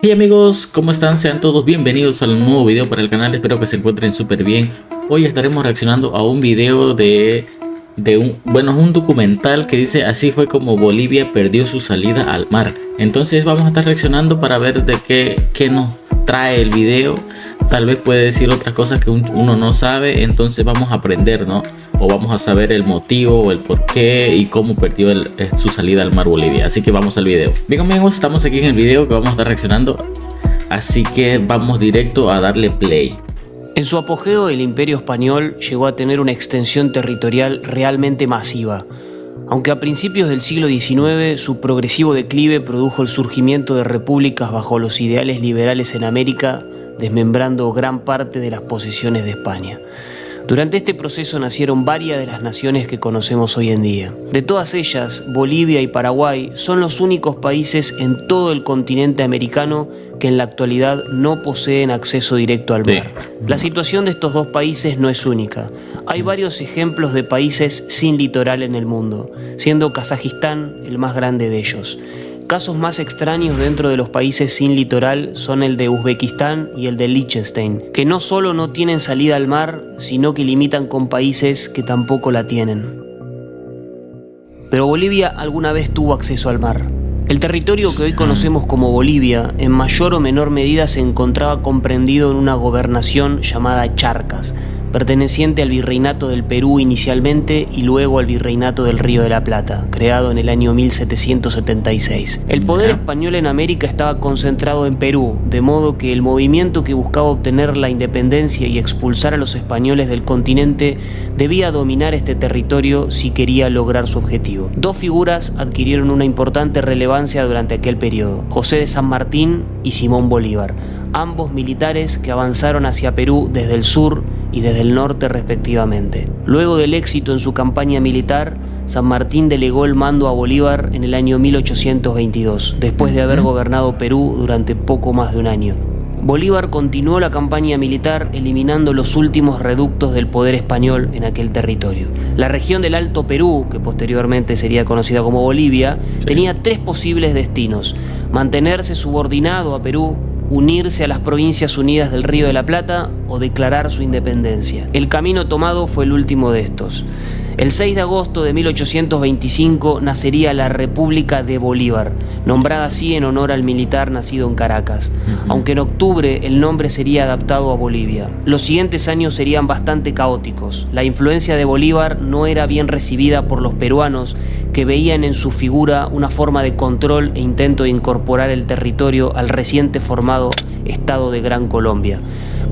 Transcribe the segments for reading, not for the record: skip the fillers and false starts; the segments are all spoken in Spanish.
Hey amigos, ¿cómo están? Sean todos bienvenidos al nuevo video para el canal, espero que se encuentren súper bien. Hoy estaremos reaccionando a un video un documental que dice así fue como Bolivia perdió su salida al mar. Entonces vamos a estar reaccionando para ver de qué nos trae el video. Tal vez puede decir otras cosas que uno no sabe, entonces vamos a aprender, ¿no? O vamos a saber el motivo o el por qué y cómo perdió su salida al mar Bolivia. Así que vamos al video. Bien amigos, estamos aquí en el video que vamos a estar reaccionando, así que vamos directo a darle play. En su apogeo, el Imperio Español llegó a tener una extensión territorial realmente masiva. Aunque a principios del siglo XIX su progresivo declive produjo el surgimiento de repúblicas bajo los ideales liberales en América, desmembrando gran parte de las posesiones de España. Durante este proceso nacieron varias de las naciones que conocemos hoy en día. De todas ellas, Bolivia y Paraguay son los únicos países en todo el continente americano que en la actualidad no poseen acceso directo al mar. La situación de estos dos países no es única. Hay varios ejemplos de países sin litoral en el mundo, siendo Kazajistán el más grande de ellos. Casos más extraños dentro de los países sin litoral son el de Uzbekistán y el de Liechtenstein, que no solo no tienen salida al mar, sino que limitan con países que tampoco la tienen. Pero Bolivia alguna vez tuvo acceso al mar. El territorio que hoy conocemos como Bolivia, en mayor o menor medida se encontraba comprendido en una gobernación llamada Charcas, perteneciente al Virreinato del Perú inicialmente y luego al Virreinato del Río de la Plata, creado en el año 1776. El poder español en América estaba concentrado en Perú, de modo que el movimiento que buscaba obtener la independencia y expulsar a los españoles del continente debía dominar este territorio si quería lograr su objetivo. Dos figuras adquirieron una importante relevancia durante aquel periodo: José de San Martín y Simón Bolívar, ambos militares que avanzaron hacia Perú desde el sur y desde el norte respectivamente. Luego del éxito en su campaña militar, San Martín delegó el mando a Bolívar en el año 1822, después de haber gobernado Perú durante poco más de un año. Bolívar continuó la campaña militar eliminando los últimos reductos del poder español en aquel territorio. La región del Alto Perú, que posteriormente sería conocida como Bolivia, tenía tres posibles destinos: mantenerse subordinado a Perú, unirse a las Provincias Unidas del Río de la Plata o declarar su independencia. El camino tomado fue el último de estos. El 6 de agosto de 1825 nacería la República de Bolívar, nombrada así en honor al militar nacido en Caracas, aunque en octubre el nombre sería adaptado a Bolivia. Los siguientes años serían bastante caóticos. La influencia de Bolívar no era bien recibida por los peruanos, que veían en su figura una forma de control e intento de incorporar el territorio al reciente formado Estado de Gran Colombia.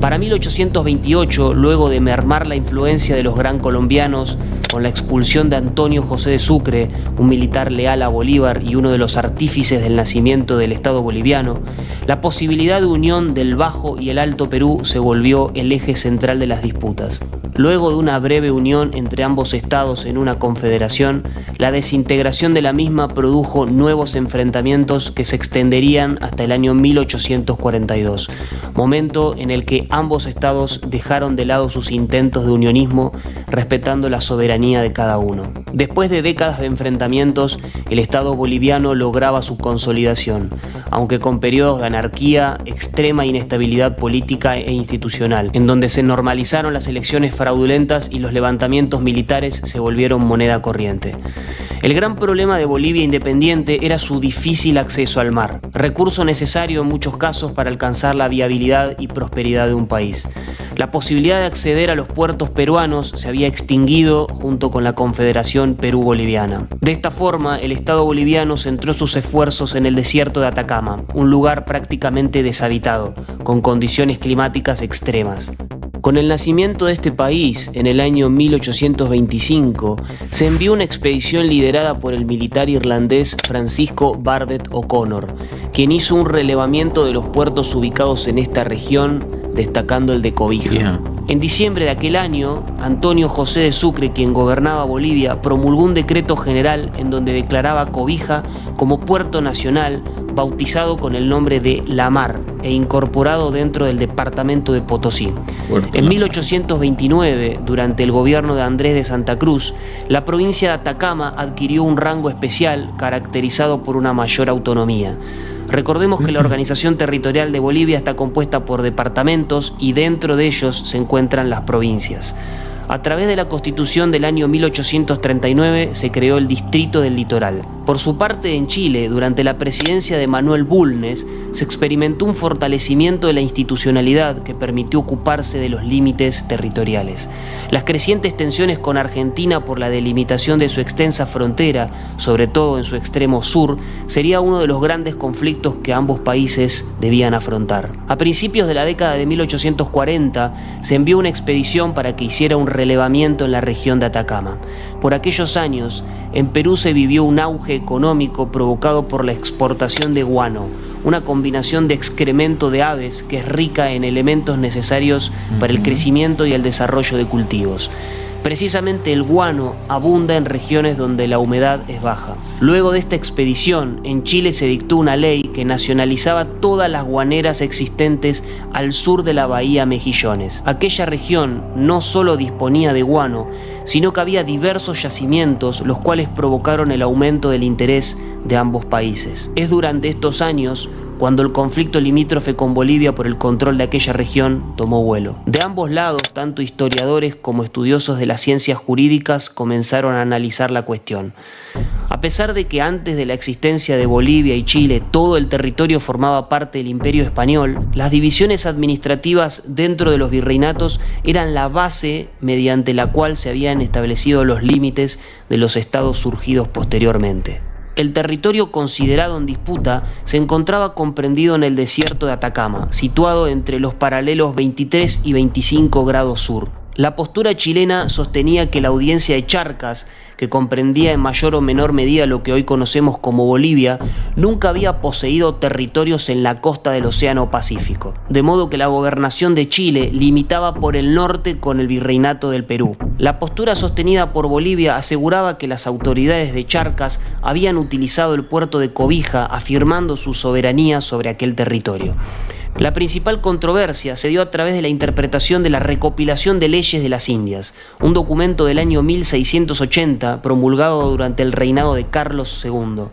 Para 1828, luego de mermar la influencia de los gran colombianos, con la expulsión de Antonio José de Sucre, un militar leal a Bolívar y uno de los artífices del nacimiento del Estado boliviano, la posibilidad de unión del Bajo y el Alto Perú se volvió el eje central de las disputas. Luego de una breve unión entre ambos estados en una confederación, la desintegración de la misma produjo nuevos enfrentamientos que se extenderían hasta el año 1842, momento en el que ambos estados dejaron de lado sus intentos de unionismo, respetando la soberanía de cada uno. Después de décadas de enfrentamientos, el Estado boliviano lograba su consolidación, aunque con periodos de anarquía, extrema inestabilidad política e institucional, en donde se normalizaron las elecciones fraudulentas y los levantamientos militares se volvieron moneda corriente. El gran problema de Bolivia independiente era su difícil acceso al mar, recurso necesario en muchos casos para alcanzar la viabilidad y prosperidad de un país. La posibilidad de acceder a los puertos peruanos se había extinguido junto con la Confederación Perú-Boliviana. De esta forma, el Estado boliviano centró sus esfuerzos en el desierto de Atacama, un lugar prácticamente deshabitado, con condiciones climáticas extremas. Con el nacimiento de este país, en el año 1825, se envió una expedición liderada por el militar irlandés Francisco Bardet O'Connor, quien hizo un relevamiento de los puertos ubicados en esta región, destacando el de Cobija. En diciembre de aquel año, Antonio José de Sucre, quien gobernaba Bolivia, promulgó un decreto general en donde declaraba Cobija como puerto nacional, bautizado con el nombre de La Mar e incorporado dentro del departamento de Potosí. En 1829, durante el gobierno de Andrés de Santa Cruz, la provincia de Atacama adquirió un rango especial caracterizado por una mayor autonomía. Recordemos que la organización territorial de Bolivia está compuesta por departamentos y dentro de ellos se encuentran las provincias. A través de la Constitución del año 1839 se creó el Distrito del Litoral. Por su parte, en Chile, durante la presidencia de Manuel Bulnes, se experimentó un fortalecimiento de la institucionalidad que permitió ocuparse de los límites territoriales. Las crecientes tensiones con Argentina por la delimitación de su extensa frontera, sobre todo en su extremo sur, sería uno de los grandes conflictos que ambos países debían afrontar. A principios de la década de 1840 se envió una expedición para que hiciera un relevamiento en la región de Atacama. Por aquellos años, en Perú se vivió un auge económico provocado por la exportación de guano, una combinación de excremento de aves que es rica en elementos necesarios para el crecimiento y el desarrollo de cultivos. Precisamente el guano abunda en regiones donde la humedad es baja. Luego de esta expedición, en Chile se dictó una ley que nacionalizaba todas las guaneras existentes al sur de la bahía Mejillones. Aquella región no solo disponía de guano, sino que había diversos yacimientos, los cuales provocaron el aumento del interés de ambos países. Es durante estos años cuando el conflicto limítrofe con Bolivia por el control de aquella región tomó vuelo. De ambos lados, tanto historiadores como estudiosos de las ciencias jurídicas comenzaron a analizar la cuestión. A pesar de que antes de la existencia de Bolivia y Chile todo el territorio formaba parte del Imperio Español, las divisiones administrativas dentro de los virreinatos eran la base mediante la cual se habían establecido los límites de los estados surgidos posteriormente. El territorio considerado en disputa se encontraba comprendido en el desierto de Atacama, situado entre los paralelos 23 y 25 grados sur. La postura chilena sostenía que la audiencia de Charcas, que comprendía en mayor o menor medida lo que hoy conocemos como Bolivia, nunca había poseído territorios en la costa del Océano Pacífico, de modo que la gobernación de Chile limitaba por el norte con el virreinato del Perú. La postura sostenida por Bolivia aseguraba que las autoridades de Charcas habían utilizado el puerto de Cobija, afirmando su soberanía sobre aquel territorio. La principal controversia se dio a través de la interpretación de la Recopilación de Leyes de las Indias, un documento del año 1680 promulgado durante el reinado de Carlos II.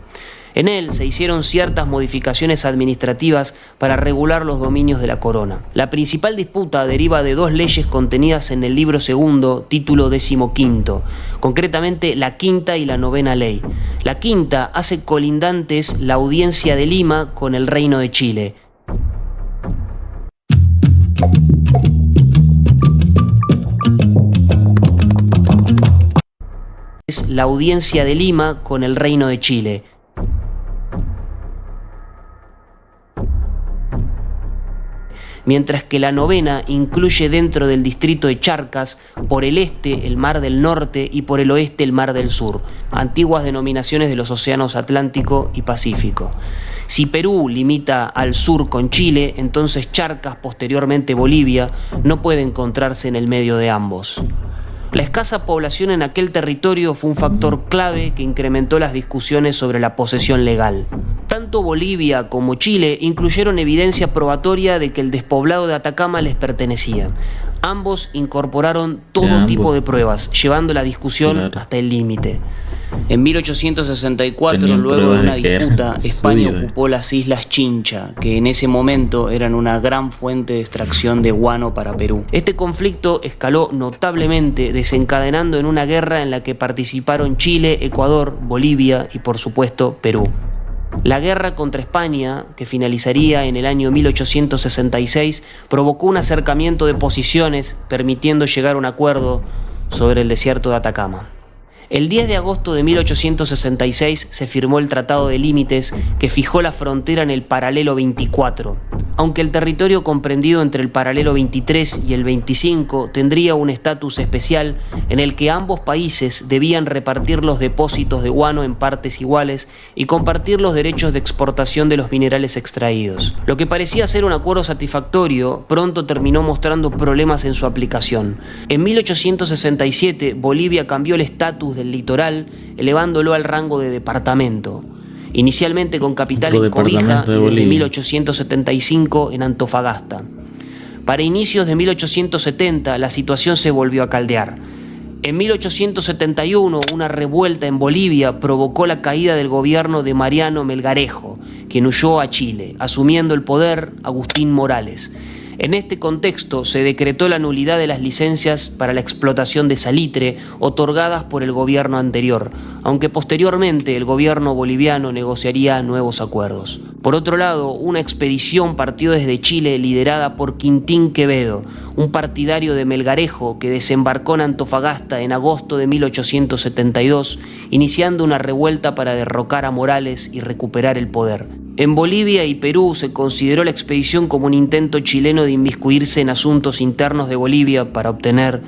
En él se hicieron ciertas modificaciones administrativas para regular los dominios de la corona. La principal disputa deriva de dos leyes contenidas en el libro segundo, título 15, concretamente la quinta y la novena ley. La quinta hace colindantes la audiencia de Lima con el Reino de Chile. Es la audiencia de Lima con el Reino de Chile. Mientras que la novena incluye dentro del distrito de Charcas, por el este el Mar del Norte y por el oeste el Mar del Sur, antiguas denominaciones de los océanos Atlántico y Pacífico. Si Perú limita al sur con Chile, entonces Charcas, posteriormente Bolivia, no puede encontrarse en el medio de ambos. La escasa población en aquel territorio fue un factor clave que incrementó las discusiones sobre la posesión legal. Tanto Bolivia como Chile incluyeron evidencia probatoria de que el despoblado de Atacama les pertenecía. Ambos incorporaron todo tipo de pruebas, llevando la discusión hasta el límite. En 1864, luego de una disputa, España ocupó las Islas Chincha, que en ese momento eran una gran fuente de extracción de guano para Perú. Este conflicto escaló notablemente, desencadenando en una guerra en la que participaron Chile, Ecuador, Bolivia y, por supuesto, Perú. La guerra contra España, que finalizaría en el año 1866, provocó un acercamiento de posiciones, permitiendo llegar a un acuerdo sobre el desierto de Atacama. El 10 de agosto de 1866 se firmó el Tratado de Límites que fijó la frontera en el paralelo 24. Aunque el territorio comprendido entre el paralelo 23 y el 25 tendría un estatus especial en el que ambos países debían repartir los depósitos de guano en partes iguales y compartir los derechos de exportación de los minerales extraídos. Lo que parecía ser un acuerdo satisfactorio pronto terminó mostrando problemas en su aplicación. En 1867 Bolivia cambió el estatus del litoral, elevándolo al rango de departamento. Inicialmente con capital en Cobija y desde 1875 en Antofagasta. Para inicios de 1870 la situación se volvió a caldear. En 1871 una revuelta en Bolivia provocó la caída del gobierno de Mariano Melgarejo, que quien huyó a Chile, asumiendo el poder Agustín Morales. En este contexto se decretó la nulidad de las licencias para la explotación de salitre otorgadas por el gobierno anterior, aunque posteriormente el gobierno boliviano negociaría nuevos acuerdos. Por otro lado, una expedición partió desde Chile liderada por Quintín Quevedo, un partidario de Melgarejo que desembarcó en Antofagasta en agosto de 1872, iniciando una revuelta para derrocar a Morales y recuperar el poder. En Bolivia y Perú se consideró la expedición como un intento chileno de inmiscuirse en asuntos internos de Bolivia para obtener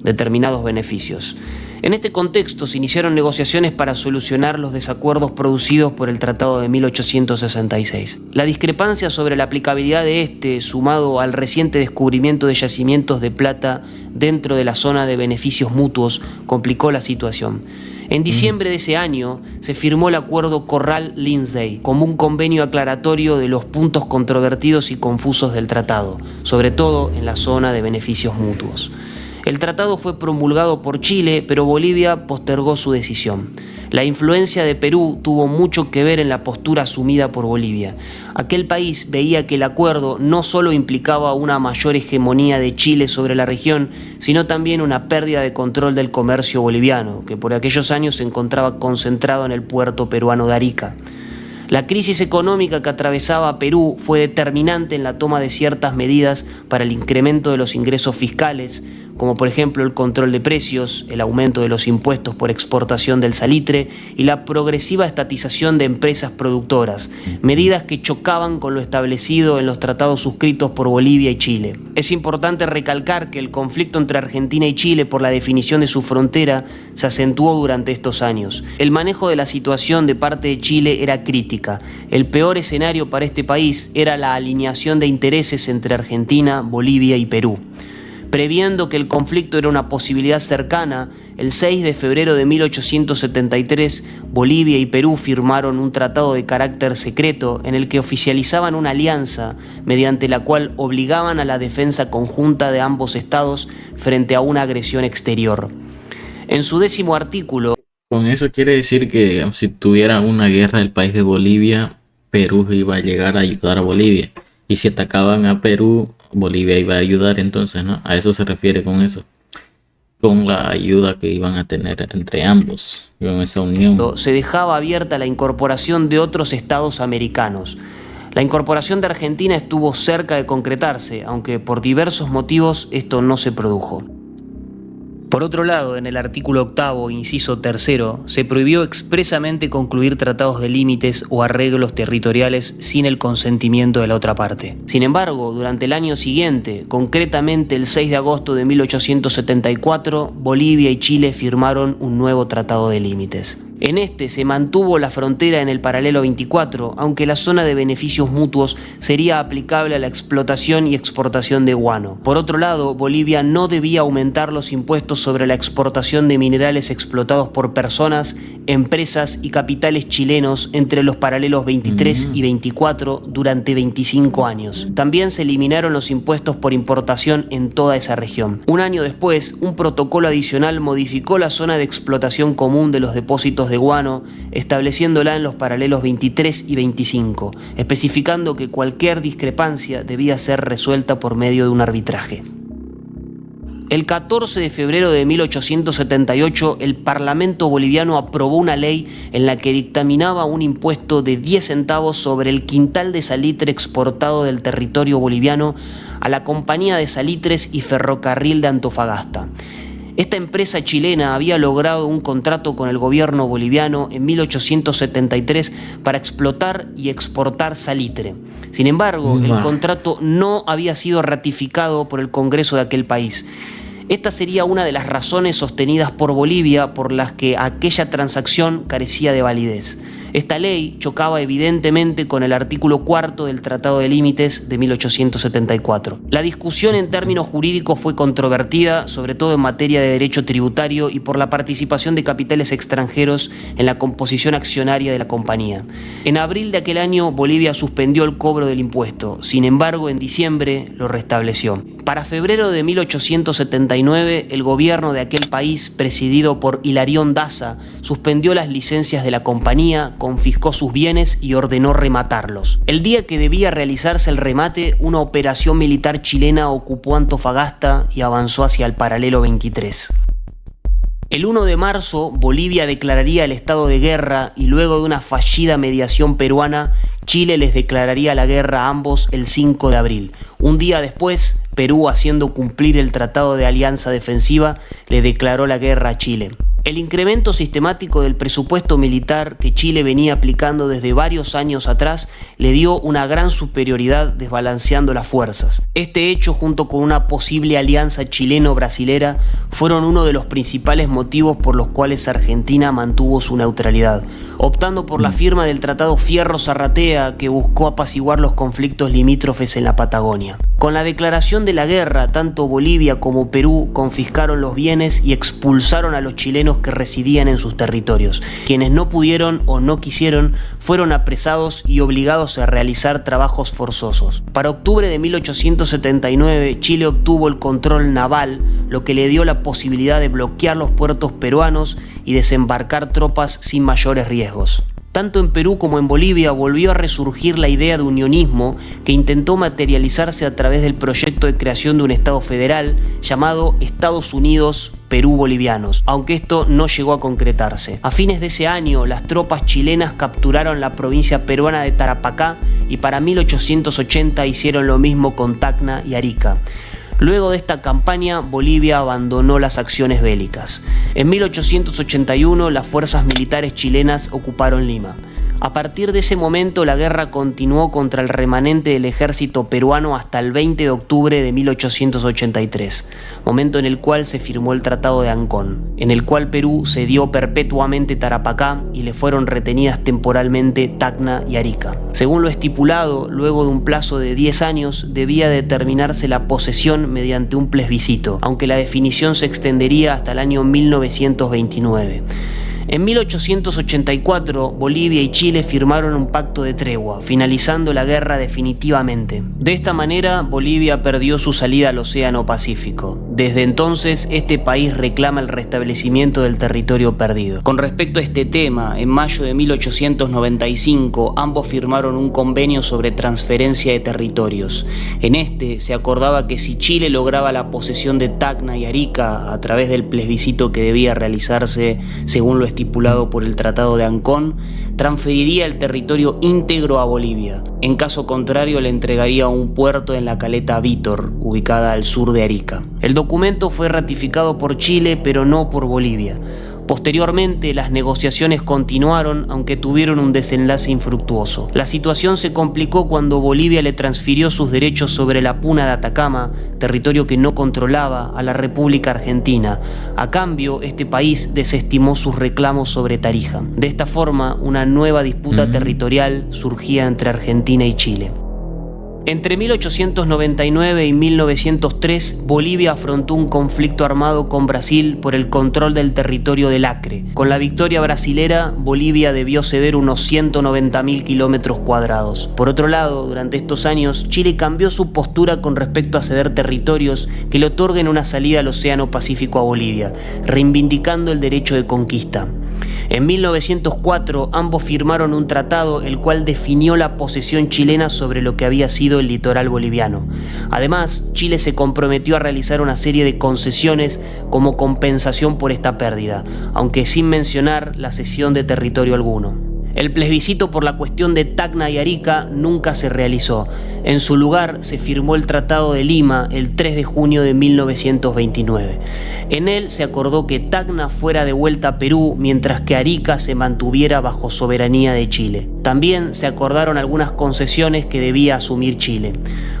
determinados beneficios. En este contexto se iniciaron negociaciones para solucionar los desacuerdos producidos por el Tratado de 1866. La discrepancia sobre la aplicabilidad de este, sumado al reciente descubrimiento de yacimientos de plata dentro de la zona de beneficios mutuos, complicó la situación. En diciembre de ese año se firmó el acuerdo Corral-Lindsay como un convenio aclaratorio de los puntos controvertidos y confusos del tratado, sobre todo en la zona de beneficios mutuos. El tratado fue promulgado por Chile, pero Bolivia postergó su decisión. La influencia de Perú tuvo mucho que ver en la postura asumida por Bolivia. Aquel país veía que el acuerdo no solo implicaba una mayor hegemonía de Chile sobre la región, sino también una pérdida de control del comercio boliviano, que por aquellos años se encontraba concentrado en el puerto peruano de Arica. La crisis económica que atravesaba Perú fue determinante en la toma de ciertas medidas para el incremento de los ingresos fiscales, como por ejemplo el control de precios, el aumento de los impuestos por exportación del salitre y la progresiva estatización de empresas productoras, medidas que chocaban con lo establecido en los tratados suscritos por Bolivia y Chile. Es importante recalcar que el conflicto entre Argentina y Chile por la definición de su frontera se acentuó durante estos años. El manejo de la situación de parte de Chile era crítica. El peor escenario para este país era la alineación de intereses entre Argentina, Bolivia y Perú. Previendo que el conflicto era una posibilidad cercana, el 6 de febrero de 1873, Bolivia y Perú firmaron un tratado de carácter secreto en el que oficializaban una alianza mediante la cual obligaban a la defensa conjunta de ambos estados frente a una agresión exterior. En su 10º artículo... Con eso quiere decir que si tuviera una guerra del país de Bolivia, Perú iba a llegar a ayudar a Bolivia. Y si atacaban a Perú, Bolivia iba a ayudar entonces, ¿no? A eso se refiere con eso. Con la ayuda que iban a tener entre ambos, con esa unión. Se dejaba abierta la incorporación de otros estados americanos. La incorporación de Argentina estuvo cerca de concretarse, aunque por diversos motivos esto no se produjo. Por otro lado, en el artículo 8º, inciso 3º, se prohibió expresamente concluir tratados de límites o arreglos territoriales sin el consentimiento de la otra parte. Sin embargo, durante el año siguiente, concretamente el 6 de agosto de 1874, Bolivia y Chile firmaron un nuevo tratado de límites. En este se mantuvo la frontera en el paralelo 24, aunque la zona de beneficios mutuos sería aplicable a la explotación y exportación de guano. Por otro lado, Bolivia no debía aumentar los impuestos sobre la exportación de minerales explotados por personas, empresas y capitales chilenos entre los paralelos 23 y 24 durante 25 años. También se eliminaron los impuestos por importación en toda esa región. Un año después, un protocolo adicional modificó la zona de explotación común de los depósitos de guano, estableciéndola en los paralelos 23 y 25, especificando que cualquier discrepancia debía ser resuelta por medio de un arbitraje. El 14 de febrero de 1878, el Parlamento boliviano aprobó una ley en la que dictaminaba un impuesto de 10 centavos sobre el quintal de salitre exportado del territorio boliviano a la Compañía de Salitres y Ferrocarril de Antofagasta. Esta empresa chilena había logrado un contrato con el gobierno boliviano en 1873 para explotar y exportar salitre. Sin embargo, el contrato no había sido ratificado por el Congreso de aquel país. Esta sería una de las razones sostenidas por Bolivia por las que aquella transacción carecía de validez. Esta ley chocaba evidentemente con el artículo 4 del Tratado de Límites de 1874. La discusión en términos jurídicos fue controvertida, sobre todo en materia de derecho tributario y por la participación de capitales extranjeros en la composición accionaria de la compañía. En abril de aquel año, Bolivia suspendió el cobro del impuesto. Sin embargo, en diciembre lo restableció. Para febrero de 1879, el gobierno de aquel país, presidido por Hilarión Daza, suspendió las licencias de la compañía, confiscó sus bienes y ordenó rematarlos. El día que debía realizarse el remate, una operación militar chilena ocupó Antofagasta y avanzó hacia el paralelo 23. El 1 de marzo, Bolivia declararía el estado de guerra y luego de una fallida mediación peruana, Chile les declararía la guerra a ambos el 5 de abril. Un día después, Perú, haciendo cumplir el Tratado de Alianza Defensiva, le declaró la guerra a Chile. El incremento sistemático del presupuesto militar que Chile venía aplicando desde varios años atrás le dio una gran superioridad desbalanceando las fuerzas. Este hecho, junto con una posible alianza chileno-brasilera, fueron uno de los principales motivos por los cuales Argentina mantuvo su neutralidad, optando por la firma del Tratado Fierro-Zarratea, que buscó apaciguar los conflictos limítrofes en la Patagonia. Con la declaración de la guerra, tanto Bolivia como Perú confiscaron los bienes y expulsaron a los chilenos que residían en sus territorios. Quienes no pudieron o no quisieron fueron apresados y obligados a realizar trabajos forzosos. Para octubre de 1879, Chile obtuvo el control naval, lo que le dio la posibilidad de bloquear los puertos peruanos y desembarcar tropas sin mayores riesgos. Tanto en Perú como en Bolivia volvió a resurgir la idea de unionismo que intentó materializarse a través del proyecto de creación de un Estado federal llamado Estados Unidos Perú-Bolivianos, aunque esto no llegó a concretarse. A fines de ese año, las tropas chilenas capturaron la provincia peruana de Tarapacá y para 1880 hicieron lo mismo con Tacna y Arica. Luego de esta campaña, Bolivia abandonó las acciones bélicas. En 1881, las fuerzas militares chilenas ocuparon Lima. A partir de ese momento, la guerra continuó contra el remanente del ejército peruano hasta el 20 de octubre de 1883, momento en el cual se firmó el Tratado de Ancón, en el cual Perú cedió perpetuamente Tarapacá y le fueron retenidas temporalmente Tacna y Arica. Según lo estipulado, luego de un plazo de 10 años, debía determinarse la posesión mediante un plebiscito, aunque la definición se extendería hasta el año 1929. En 1884, Bolivia y Chile firmaron un pacto de tregua, finalizando la guerra definitivamente. De esta manera, Bolivia perdió su salida al Océano Pacífico. Desde entonces, este país reclama el restablecimiento del territorio perdido. Con respecto a este tema, en mayo de 1895, ambos firmaron un convenio sobre transferencia de territorios. En este, se acordaba que si Chile lograba la posesión de Tacna y Arica a través del plebiscito que debía realizarse según lo estipulado por el Tratado de Ancón, transferiría el territorio íntegro a Bolivia. En caso contrario, le entregaría un puerto en la caleta Vítor, ubicada al sur de Arica. El documento fue ratificado por Chile, pero no por Bolivia. Posteriormente, las negociaciones continuaron, aunque tuvieron un desenlace infructuoso. La situación se complicó cuando Bolivia le transfirió sus derechos sobre la Puna de Atacama, territorio que no controlaba, a la República Argentina. A cambio, este país desestimó sus reclamos sobre Tarija. De esta forma, una nueva disputa territorial surgía entre Argentina y Chile. Entre 1899 y 1903, Bolivia afrontó un conflicto armado con Brasil por el control del territorio del Acre. Con la victoria brasilera, Bolivia debió ceder unos 190.000 kilómetros cuadrados. Por otro lado, durante estos años, Chile cambió su postura con respecto a ceder territorios que le otorguen una salida al Océano Pacífico a Bolivia, reivindicando el derecho de conquista. En 1904, ambos firmaron un tratado el cual definió la posesión chilena sobre lo que había sido el litoral boliviano. Además, Chile se comprometió a realizar una serie de concesiones como compensación por esta pérdida, aunque sin mencionar la cesión de territorio alguno. El plebiscito por la cuestión de Tacna y Arica nunca se realizó. En su lugar se firmó el Tratado de Lima el 3 de junio de 1929. En él se acordó que Tacna fuera devuelta a Perú, mientras que Arica se mantuviera bajo soberanía de Chile. También se acordaron algunas concesiones que debía asumir Chile.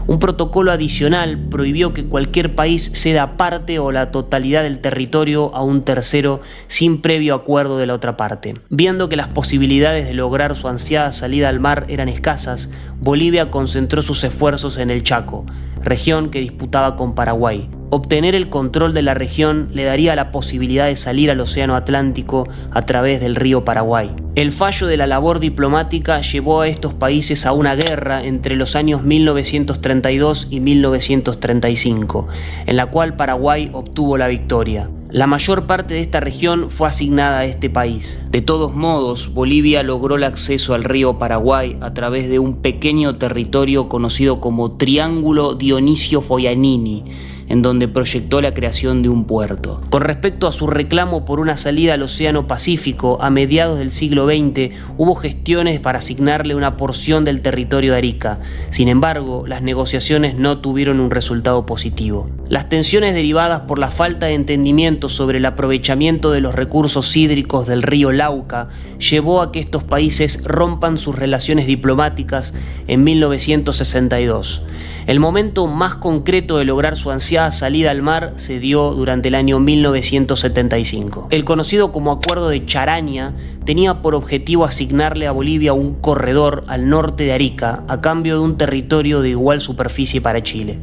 Un protocolo adicional prohibió que cualquier país ceda parte o la totalidad del territorio a un tercero sin previo acuerdo de la otra parte. Viendo que las posibilidades de lograr su ansiada salida al mar eran escasas, Bolivia concentró sus esfuerzos en el Chaco, región que disputaba con Paraguay. Obtener el control de la región le daría la posibilidad de salir al Océano Atlántico a través del río Paraguay. El fallo de la labor diplomática llevó a estos países a una guerra entre los años 1932 y 1935, en la cual Paraguay obtuvo la victoria. La mayor parte de esta región fue asignada a este país. De todos modos, Bolivia logró el acceso al río Paraguay a través de un pequeño territorio conocido como Triángulo Dionisio Foianini, en donde proyectó la creación de un puerto. Con respecto a su reclamo por una salida al Océano Pacífico, a mediados del siglo XX hubo gestiones para asignarle una porción del territorio de Arica. Sin embargo, las negociaciones no tuvieron un resultado positivo. Las tensiones derivadas por la falta de entendimiento sobre el aprovechamiento de los recursos hídricos del río Lauca llevó a que estos países rompan sus relaciones diplomáticas en 1962. El momento más concreto de lograr su ansiada salida al mar se dio durante el año 1975. El conocido como Acuerdo de Charaña tenía por objetivo asignarle a Bolivia un corredor al norte de Arica a cambio de un territorio de igual superficie para Chile.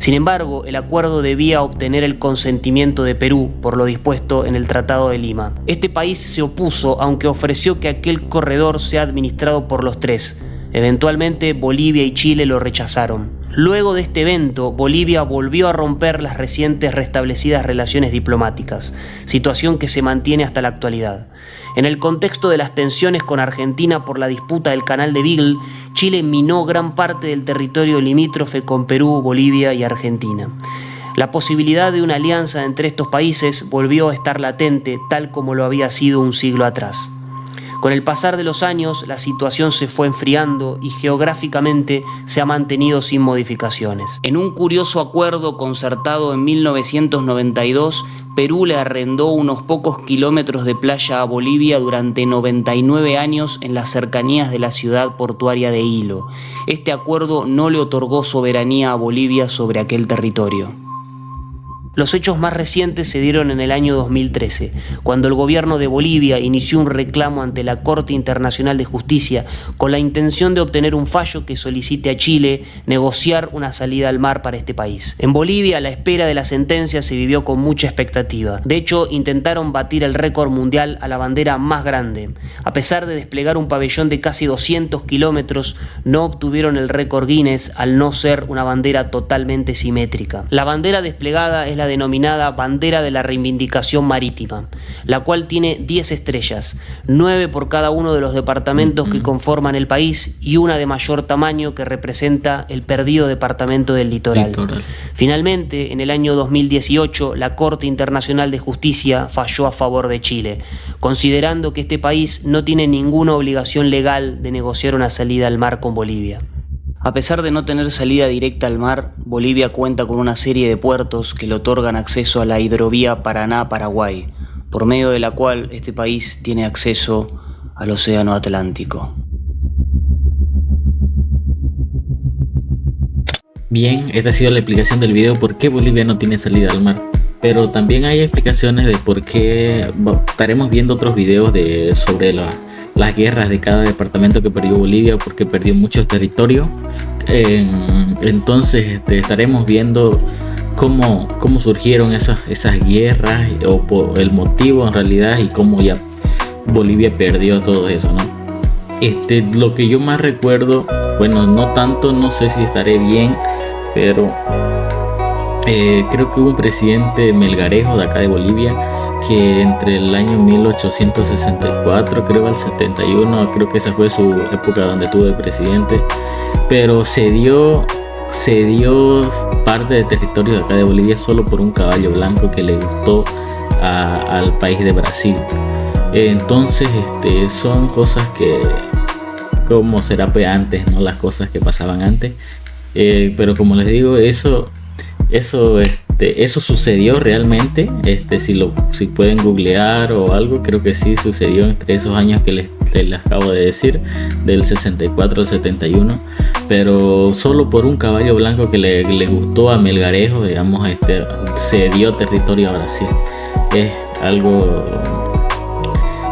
Sin embargo, el acuerdo debía obtener el consentimiento de Perú por lo dispuesto en el Tratado de Lima. Este país se opuso, aunque ofreció que aquel corredor sea administrado por los tres. Eventualmente, Bolivia y Chile lo rechazaron. Luego de este evento, Bolivia volvió a romper las recientes restablecidas relaciones diplomáticas, situación que se mantiene hasta la actualidad. En el contexto de las tensiones con Argentina por la disputa del Canal de Beagle, Chile minó gran parte del territorio limítrofe con Perú, Bolivia y Argentina. La posibilidad de una alianza entre estos países volvió a estar latente, tal como lo había sido un siglo atrás. Con el pasar de los años, la situación se fue enfriando y geográficamente se ha mantenido sin modificaciones. En un curioso acuerdo concertado en 1992, Perú le arrendó unos pocos kilómetros de playa a Bolivia durante 99 años en las cercanías de la ciudad portuaria de Hilo. Este acuerdo no le otorgó soberanía a Bolivia sobre aquel territorio. Los hechos más recientes se dieron en el año 2013, cuando el gobierno de Bolivia inició un reclamo ante la Corte Internacional de Justicia con la intención de obtener un fallo que solicite a Chile negociar una salida al mar para este país. En Bolivia, la espera de la sentencia se vivió con mucha expectativa. De hecho, intentaron batir el récord mundial a la bandera más grande. A pesar de desplegar un pabellón de casi 200 kilómetros, no obtuvieron el récord Guinness al no ser una bandera totalmente simétrica. La bandera desplegada es la denominada Bandera de la Reivindicación Marítima, la cual tiene 10 estrellas, 9 por cada uno de los departamentos que conforman el país y una de mayor tamaño que representa el perdido departamento del litoral. Finalmente, en el año 2018, la Corte Internacional de Justicia falló a favor de Chile, considerando que este país no tiene ninguna obligación legal de negociar una salida al mar con Bolivia. A pesar de no tener salida directa al mar, Bolivia cuenta con una serie de puertos que le otorgan acceso a la hidrovía Paraná-Paraguay, por medio de la cual este país tiene acceso al Océano Atlántico. Bien, esta ha sido la explicación del video por qué Bolivia no tiene salida al mar. Pero también hay explicaciones de por qué estaremos viendo otros videos sobre las guerras de cada departamento que perdió Bolivia, porque perdió mucho territorio. Entonces estaremos viendo cómo surgieron esas guerras o por el motivo en realidad y cómo ya Bolivia perdió todo eso, ¿no? Lo que yo más recuerdo, bueno, no tanto, no sé si estaré bien, pero creo que hubo un presidente Melgarejo de acá de Bolivia que entre el año 1864 creo al 71, creo que esa fue su época donde tuvo de presidente, pero cedió parte del territorio de acá de Bolivia solo por un caballo blanco que le gustó al país de Brasil. Entonces son cosas que como será pues antes, ¿no? Las cosas que pasaban antes, pero como les digo, eso sucedió realmente. Si pueden googlear o algo, creo que sí sucedió entre esos años que les acabo de decir, del 64 al 71, pero solo por un caballo blanco que le gustó a Melgarejo, digamos, cedió territorio a Brasil. Es algo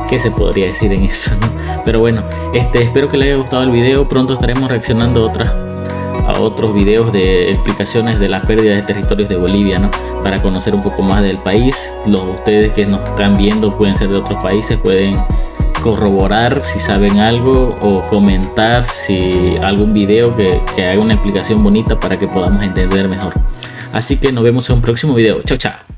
que se podría decir en eso, ¿no? Pero bueno, espero que les haya gustado el video. Pronto estaremos reaccionando a otros videos de explicaciones de las pérdidas de territorios de Bolivia, ¿no? Para conocer un poco más del país. Ustedes que nos están viendo pueden ser de otros países, pueden corroborar si saben algo o comentar si algún video que haga una explicación bonita para que podamos entender mejor. Así que nos vemos en un próximo video. Chao, chao.